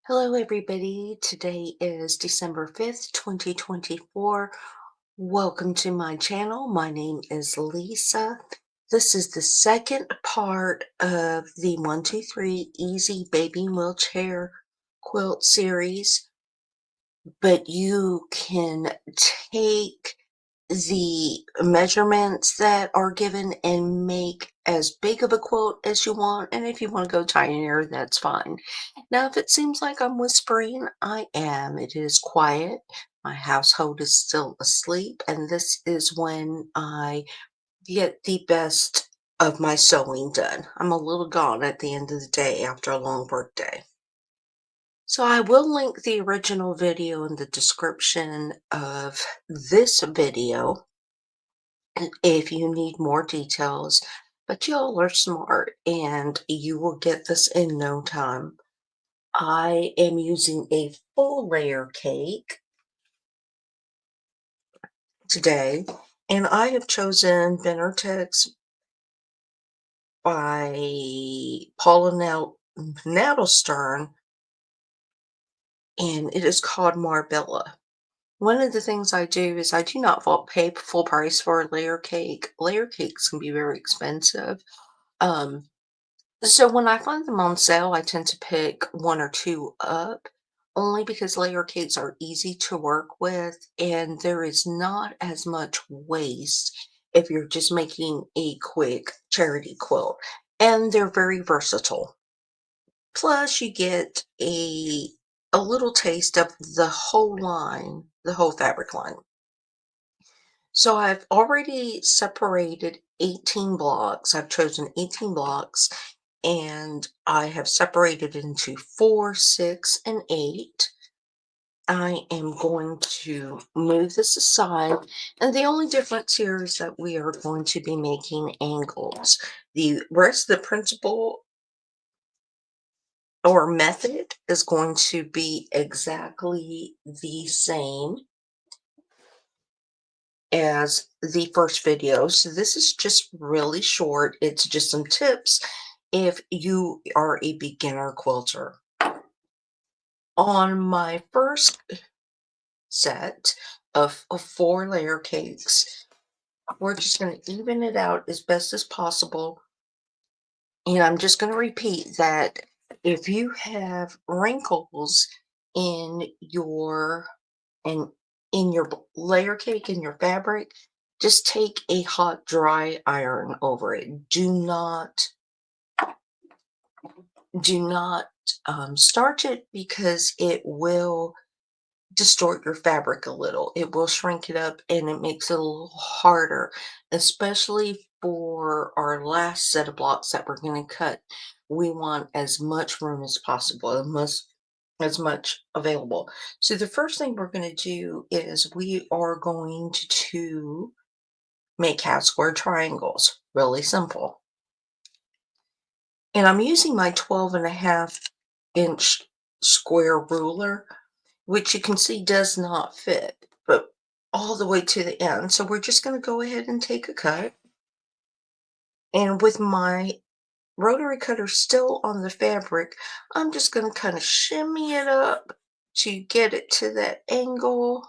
Hello, everybody. Today is December 5th, 2024. Welcome to my channel. My name is Lisa. This is the second part of the 123 Easy Baby Wheelchair Quilt series, but you can take the measurements that are given and make as big of a quilt as you want. And if you want to go tinier, that's fine. Now, if it seems like I'm whispering, I am. It is quiet. My household is still asleep, and this is when I get the best of my sewing done. I'm a little gone at the end of the day after a long work day. So I will link the original video in the description of this video if you need more details, but y'all are smart and you will get this in no time. I am using a full layer cake today, and I have chosen Text by Paula Nadelstern, and it is called Marbella. One of the things I do is I do not pay full price for a layer cake. Layer cakes can be very expensive. Um, So when I find them on sale, I tend to pick one or two up, only because layer cakes are easy to work with and there is not as much waste if you're just making a quick charity quilt. And they're very versatile. Plus you get a little taste of the whole line, the whole fabric line. So I've already separated 18 blocks. I've chosen 18 blocks and I have separated into 4, 6, and 8. I am going to move this aside. And the only difference here is that we are going to be making angles. The rest of the principle or method is going to be exactly the same as the first video. So this is just really short. It's just some tips if you are a beginner quilter. On my first set of 4 layer cakes, we're just going to even it out as best as possible. And I'm just going to repeat that if you have wrinkles in your and in your layer cake in your fabric, just take a hot dry iron over it. Do not starch it because it will distort your fabric a little. It will shrink it up and it makes it a little harder, especially for our last set of blocks that we're going to cut. We want as much room as possible, as much available. So the first thing we're going to do is we are going to make half square triangles. Really simple. And I'm using my 12.5-inch square ruler, which you can see does not fit, but all the way to the end. So we're just going to go ahead and take a cut. And with my rotary cutter still on the fabric, I'm just going to kind of shimmy it up to get it to that angle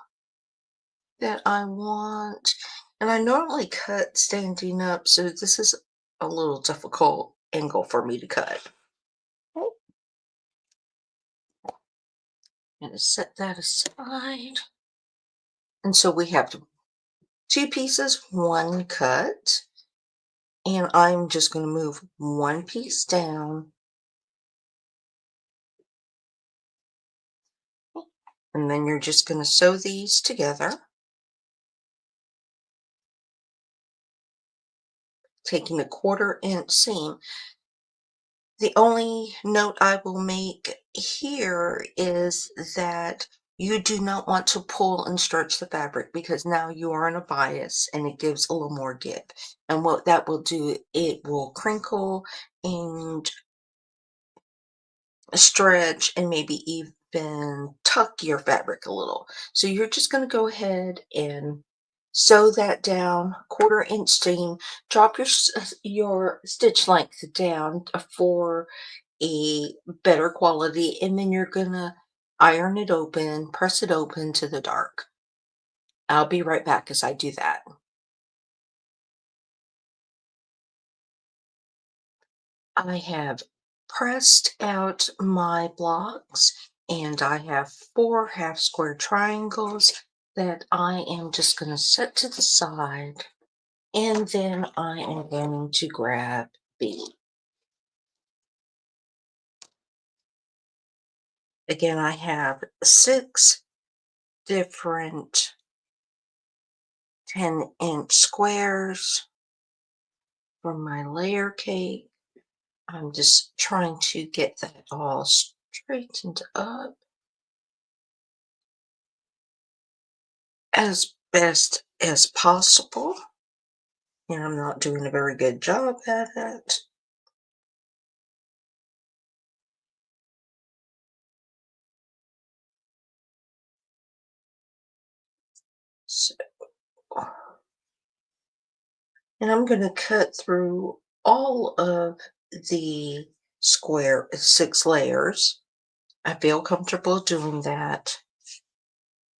that I want. And I normally cut standing up, so this is a little difficult angle for me to cut. Okay. I'm going to set that aside. And so we have 2 pieces, 1 cut. And I'm just going to move 1 piece down. And then you're just going to sew these together, taking a 1/4-inch seam. The only note I will make here is that you do not want to pull and stretch the fabric because now you are in a bias and it gives a little more give. And what that will do, it will crinkle and stretch and maybe even tuck your fabric a little. So you're just going to go ahead and sew that down, 1/4-inch seam, drop your stitch length down for a better quality, and then you're gonna iron it open, press it open to the dark. I'll be right back as I do that. I have pressed out my blocks and I have 4 half square triangles that I am just going to set to the side, and then I am going to grab B. Again, I have 6 different 10-inch squares for my layer cake. I'm just trying to get that all straightened up as best as possible. And I'm not doing a very good job at it. So, and I'm going to cut through all of the 6 layers. I feel comfortable doing that.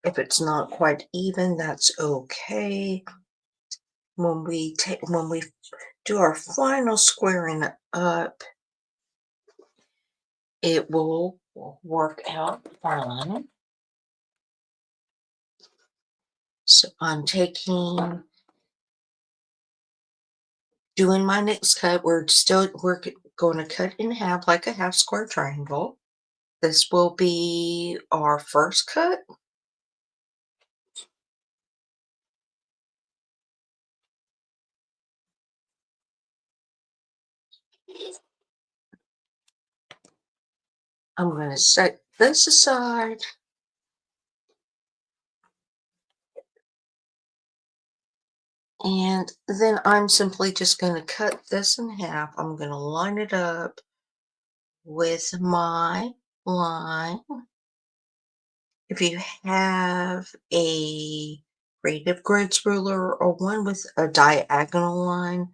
If it's not quite even, that's okay. When we do our final squaring up, it will work out fine. So I'm doing my next cut. We're going to cut in half like a half square triangle. This will be our first cut. I'm going to set this aside, and then I'm simply just going to cut this in half. I'm going to line it up with my line. If you have a creative grids ruler or one with a diagonal line,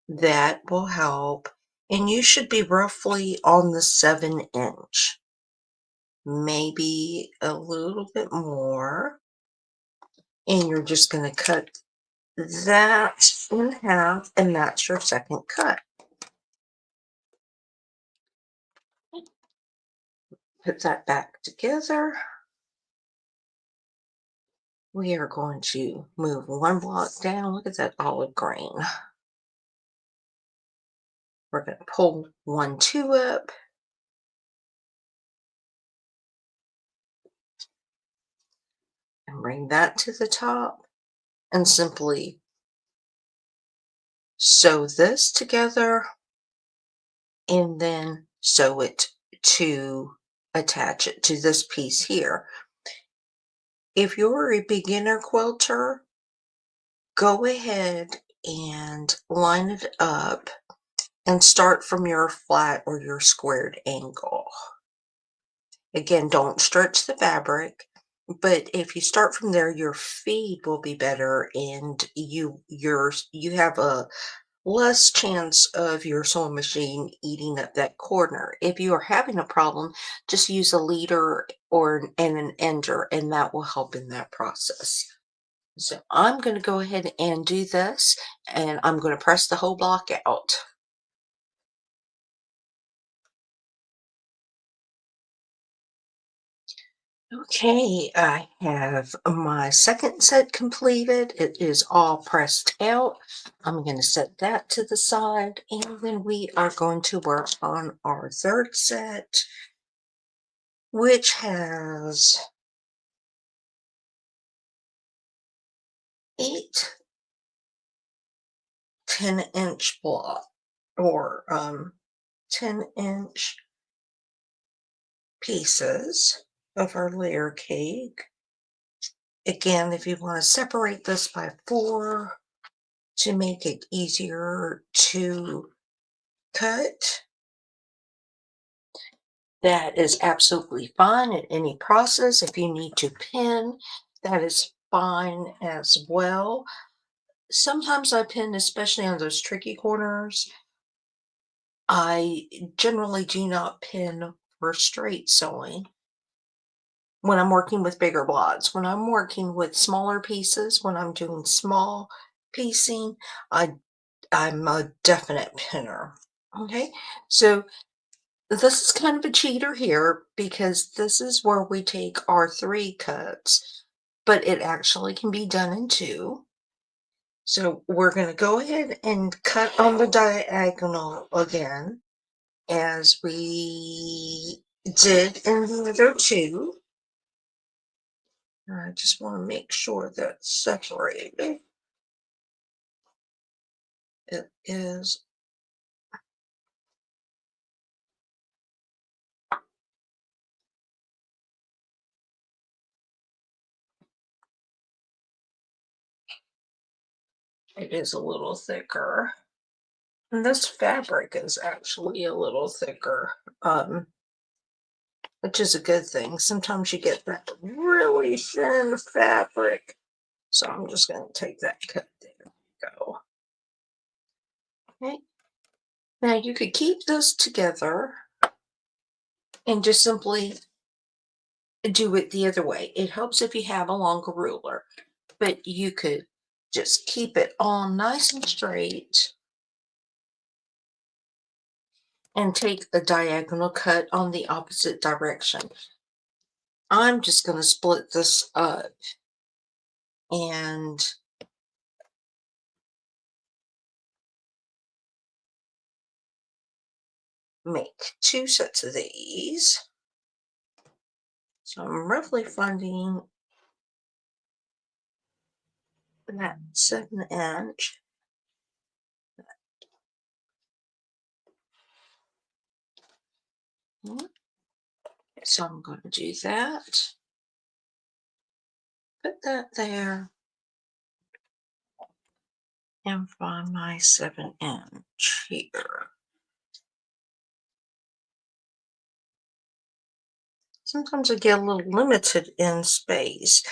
that will help. And you should be roughly on the 7-inch, maybe a little bit more. And you're just going to cut that in half, and that's your second cut. Put that back together. We are going to move 1 block down. Look at that olive green. We're going to pull 1, 2 up. And bring that to the top and simply sew this together and then sew it to attach it to this piece here. If you're a beginner quilter, go ahead and line it up and start from your flat or your squared angle. Again, don't stretch the fabric, but if you start from there, your feed will be better, and you have a less chance of your sewing machine eating up that corner. If you are having a problem, just use a leader and an ender, and that will help in that process. So I'm going to go ahead and do this, and I'm going to press the whole block out. Okay, I have my second set completed. It is all pressed out. I'm going to set that to the side, and then we are going to work on our third set, which has 8 10-inch block or 10-inch pieces of our layer cake. Again, if you want to separate this by 4 to make it easier to cut, that is absolutely fine in any process. If you need to pin, that is fine as well. Sometimes I pin, especially on those tricky corners, I generally do not pin for straight sewing when I'm working with bigger blocks. When I'm working with smaller pieces, when I'm doing small piecing, I'm a definite pinner. Okay, so this is kind of a cheater here because this is where we take our 3 cuts, but it actually can be done in 2. So we're going to go ahead and cut on the diagonal again as we did in the other 2. I just want to make sure that's separated. It is. It is a little thicker. And this fabric is actually a little thicker, which is a good thing. Sometimes you get that really thin fabric. So I'm just going to take that cut. There we go. Okay. Now you could keep this together and just simply do it the other way. It helps if you have a longer ruler, but you could just keep it all nice and straight and take a diagonal cut on the opposite direction. I'm just going to split this up and make 2 sets of these. So I'm roughly finding that 7 inch. So I'm going to do that. Put that there and find my 7 inch here. Sometimes I get a little limited in space.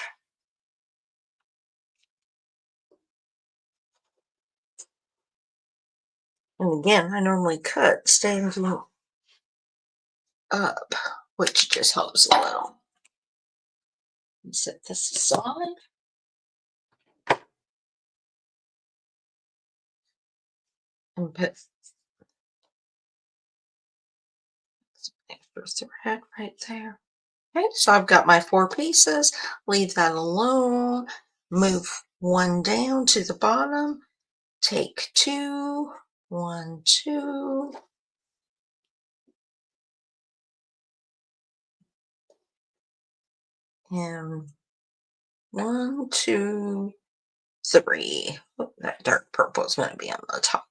And again, I normally cut standing up, which just helps a little. Set this aside. And put some extra thread right there. Okay, so I've got my 4 pieces. Leave that alone. Move one down to the bottom. Take 2, 1, 2. And 1, 2, 3. Oh, that dark purple is going to be on the top.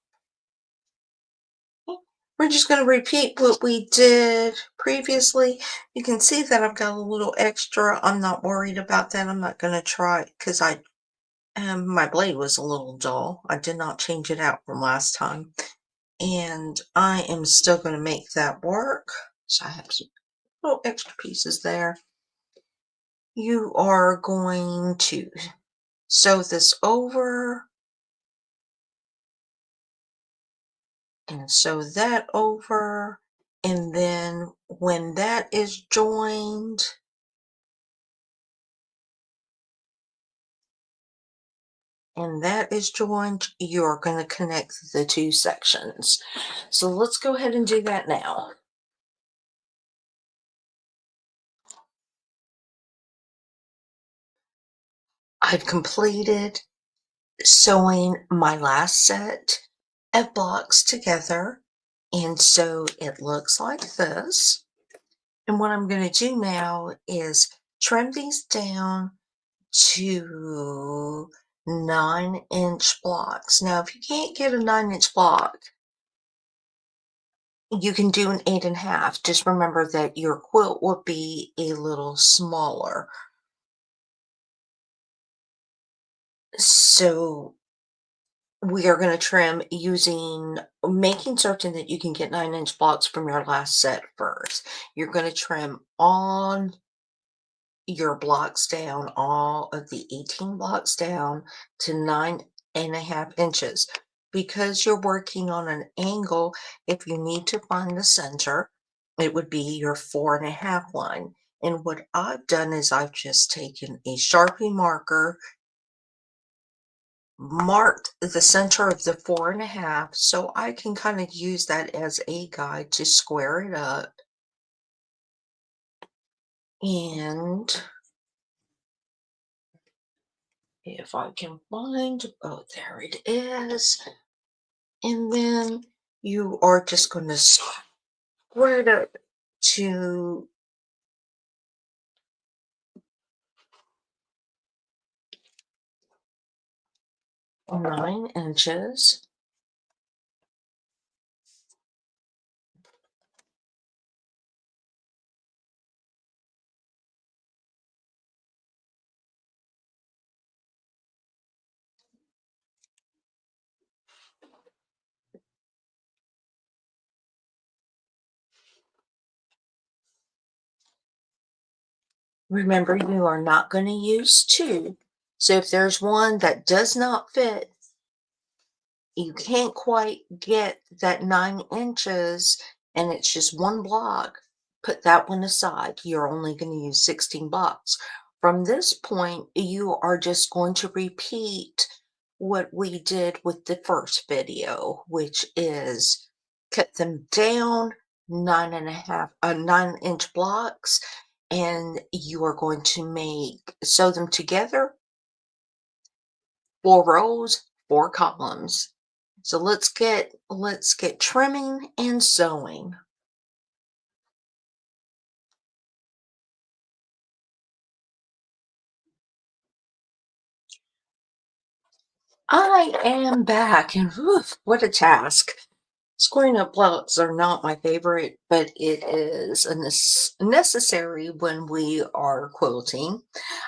We're just going to repeat what we did previously. You can see that I've got a little extra. I'm not worried about that. I'm not going to try because my blade was a little dull. I did not change it out from last time. And I am still going to make that work. So I have some little extra pieces there. You are going to sew this over and sew that over. And then when that is joined, you're going to connect the 2 sections. So let's go ahead and do that now. I've completed sewing my last set of blocks together, and so it looks like this. And what I'm going to do now is trim these down to 9-inch blocks. Now, if you can't get a 9-inch block, you can do an 8.5. Just remember that your quilt will be a little smaller. So we are going to trim making certain that you can get 9-inch blocks from your last set first. You're going to trim on your blocks down, all of the 18 blocks down to 9.5 inches. because you're working on an angle, if you need to find the center, it would be your 4.5 line. And what I've done is I've just taken a Sharpie marker, marked the center of the 4.5, so I can kind of use that as a guide to square it up. And if I can find, oh, there it is. And then you are just going to square it up to 9 inches. Remember, you are not going to use two. So if there's one that does not fit, you can't quite get that 9 inches and it's just one block, put that one aside. You're only going to use 16 blocks. From this point, you are just going to repeat what we did with the first video, which is cut them down 9.5 9-inch blocks, and you are going to sew them together, 4 rows, 4 columns. So let's get trimming and sewing. I am back, and oof, what a task. Squaring up blocks are not my favorite, but it is a necessary when we are quilting.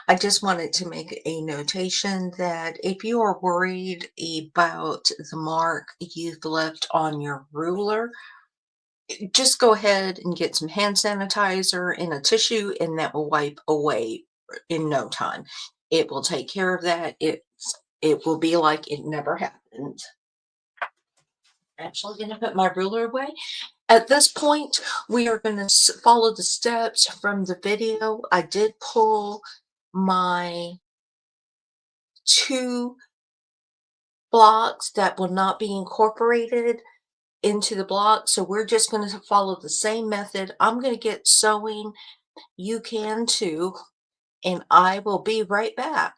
I just wanted to make a notation that if you are worried about the mark you've left on your ruler, just go ahead and get some hand sanitizer and a tissue, and that will wipe away in no time. It will take care of that. It will be like it never happened. Actually, going to put my ruler away. At this point, we are going to follow the steps from the video. I did pull my 2 blocks that will not be incorporated into the block, so we're just going to follow the same method. I'm going to get sewing. You can too, and I will be right back.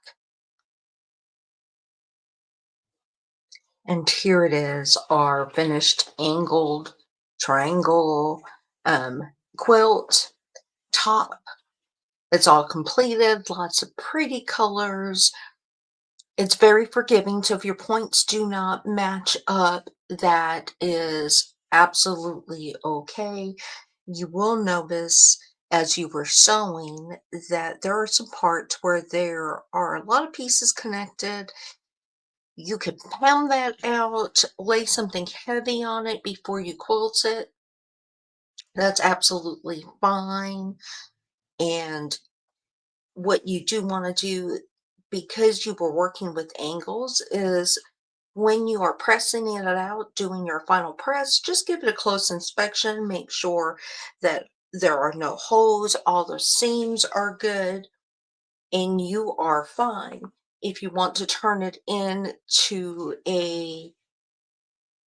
And here it is, our finished angled triangle quilt top. It's all completed, lots of pretty colors. It's very forgiving, so if your points do not match up, that is absolutely okay. You will notice as you were sewing that there are some parts where there are a lot of pieces connected. You could pound that out, lay something heavy on it before you quilt it. That's absolutely fine. And what you do want to do, because you were working with angles, is when you are pressing it out, doing your final press, just give it a close inspection. Make sure that there are no holes, all the seams are good, and you are fine. If you want to turn it into a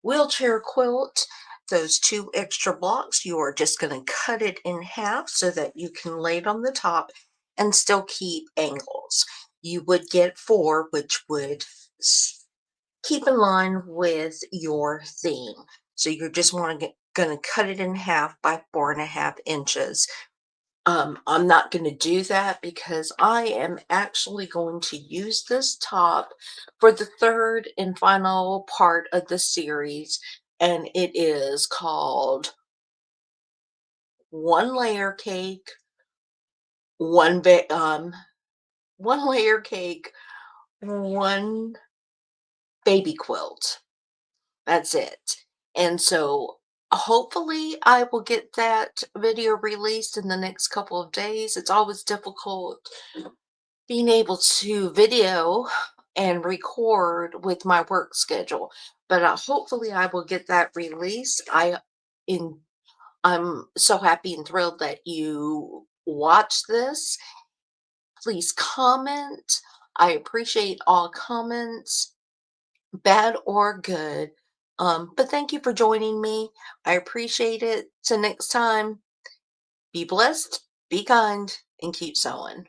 wheelchair quilt, those 2 extra blocks, you are just going to cut it in half so that you can lay it on the top and still keep angles. You would get 4, which would keep in line with your theme. So you're just going to cut it in half by 4.5 inches. I'm not going to do that because I am actually going to use this top for the third and final part of the series, and it is called One Layer Cake, One ba- One Layer Cake, One Baby Quilt. That's it. And so hopefully I will get that video released in the next couple of days. It's always difficult being able to video and record with my work schedule. but hopefully I will get that release. In I'm so happy and thrilled that you watch this. Please comment. I appreciate all comments, bad or good. But thank you for joining me. I appreciate it. Till next time, be blessed, be kind, and keep sewing.